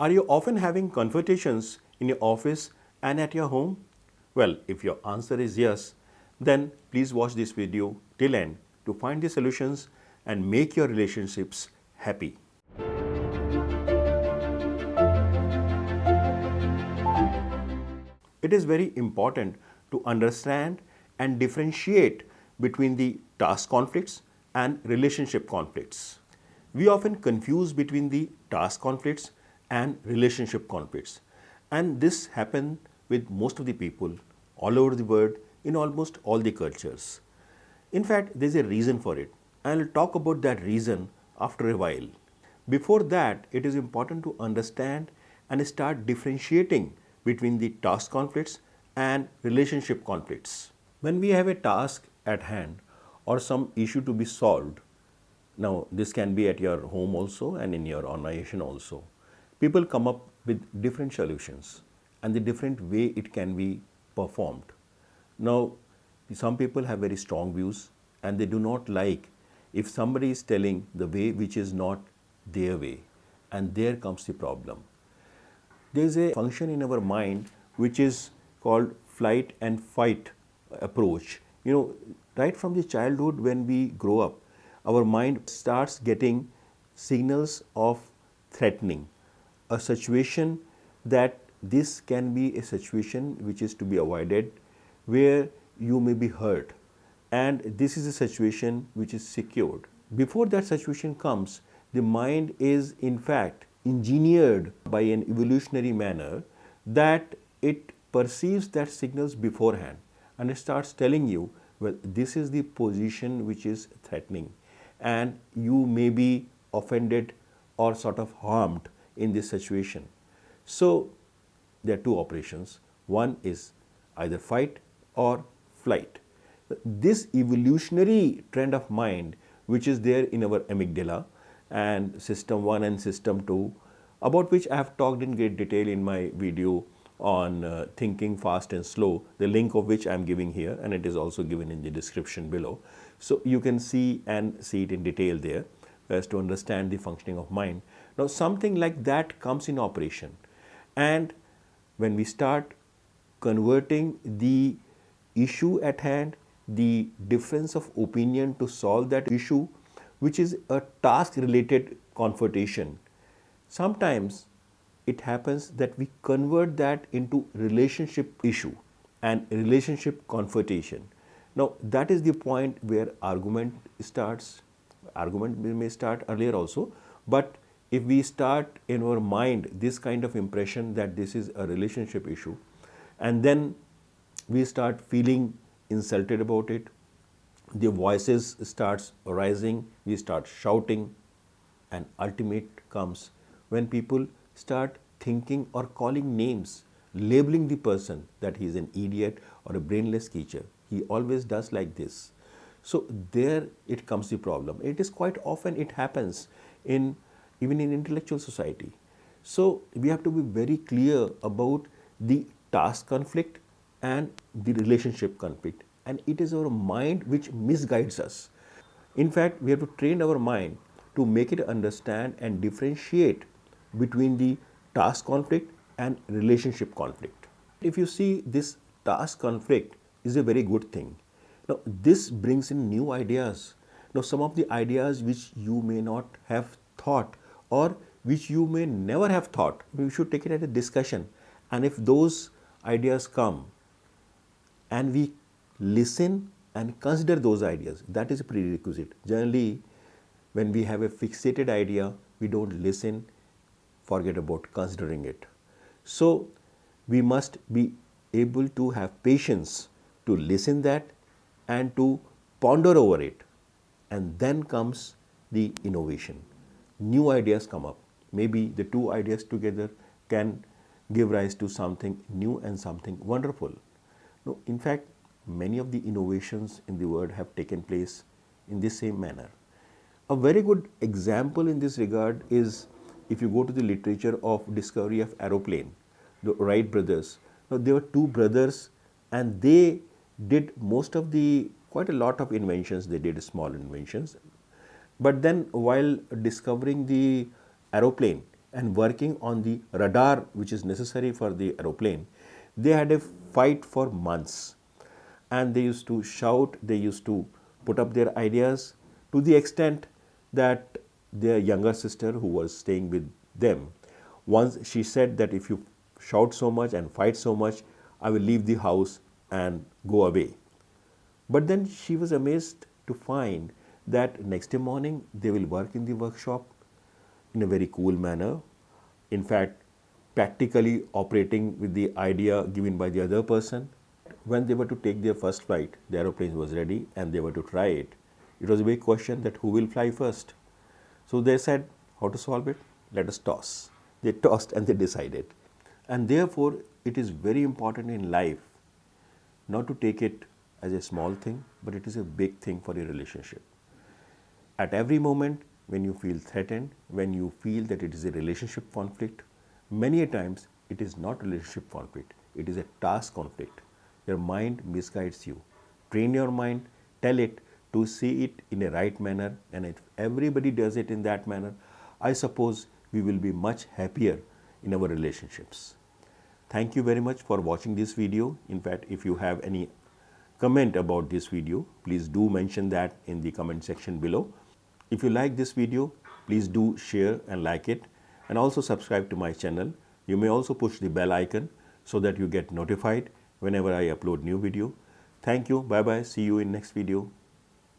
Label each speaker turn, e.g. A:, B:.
A: Are you often having confrontations in your office and at your home? Well, if your answer is yes, then please watch this video till end to find the solutions and make your relationships happy. It is very important to understand and differentiate between the task conflicts and relationship conflicts. We often confuse between the task conflicts and relationship conflicts, and this happens with most of the people all over the world in almost all the cultures. In fact, there is a reason for it. I will talk about that reason after a while. Before that, it is important to understand and start differentiating between the task conflicts and relationship conflicts. When we have a task at hand or some issue to be solved, now this can be at your home also and in your organization also, people come up with different solutions and the different way it can be performed. Now, some people have very strong views and they do not like if somebody is telling the way which is not their way, and there comes the problem. There is a function in our mind which is called flight and fight approach. Right from the childhood when we grow up, our mind starts getting signals of threatening, a situation that this can be a situation which is to be avoided, where you may be hurt, and this is a situation which is secured. Before that situation comes, the mind is in fact engineered by an evolutionary manner that it perceives that signals beforehand and it starts telling you, well, this is the position which is threatening and you may be offended or sort of harmed in this situation. So there are two operations. One is either fight or flight. This evolutionary trend of mind which is there in our amygdala and system 1 and system 2, about which I have talked in great detail in my video on thinking fast and slow, the link of which I am giving here, and it is also given in the description below. So you can see it in detail there as to understand the functioning of mind. Now something like that comes in operation, and when we start converting the issue at hand, the difference of opinion to solve that issue, which is a task related confrontation, sometimes it happens that we convert that into relationship issue and relationship confrontation. Now that is the point where argument starts. Argument may start earlier also, but if we start in our mind this kind of impression that this is a relationship issue, and then we start feeling insulted about it, the voices starts rising, we start shouting, and ultimate comes when people start thinking or calling names, labeling the person that he is an idiot or a brainless creature. He always does like this. So there it comes the problem. It is quite often it happens even in intellectual society. So we have to be very clear about the task conflict and the relationship conflict, and it is our mind which misguides us. In fact, we have to train our mind to make it understand and differentiate between the task conflict and relationship conflict. If you see, this task conflict is a very good thing. Now this brings in new ideas. Now some of the ideas which you may not have thought or which you may never have thought, we should take it as a discussion, and if those ideas come and we listen and consider those ideas, that is a prerequisite. Generally, when we have a fixated idea, we don't listen, forget about considering it. So we must be able to have patience to listen that and to ponder over it, and then comes the innovation. New ideas come up. Maybe the two ideas together can give rise to something new and something wonderful. No, in fact, many of the innovations in the world have taken place in this same manner. A very good example in this regard is if you go to the literature of discovery of aeroplane, the Wright brothers. Now there were two brothers and they did quite a lot of inventions. They did small inventions, but then while discovering the aeroplane, and working on the radar which is necessary for the aeroplane, they had a fight for months. And they used to shout, they used to put up their ideas to the extent that their younger sister, who was staying with them, once she said that if you shout so much and fight so much, I will leave the house and go away. But then she was amazed to find that next day morning they will work in the workshop in a very cool manner. In fact, practically operating with the idea given by the other person. When they were to take their first flight, the aeroplane was ready and they were to try it. It was a big question that who will fly first. So they said, how to solve it? Let us toss. They tossed and they decided. And therefore, it is very important in life not to take it as a small thing, but it is a big thing for your relationship. At every moment, when you feel threatened, when you feel that it is a relationship conflict, many a times it is not relationship conflict, it is a task conflict. Your mind misguides you. Train your mind, tell it to see it in a right manner, and if everybody does it in that manner, I suppose we will be much happier in our relationships. Thank you very much for watching this video. In fact, if you have any comment about this video, please do mention that in the comment section below. If you like this video, please do share and like it, and also subscribe to my channel. You may also push the bell icon so that you get notified whenever I upload new video. Thank you. Bye bye. See you in next video.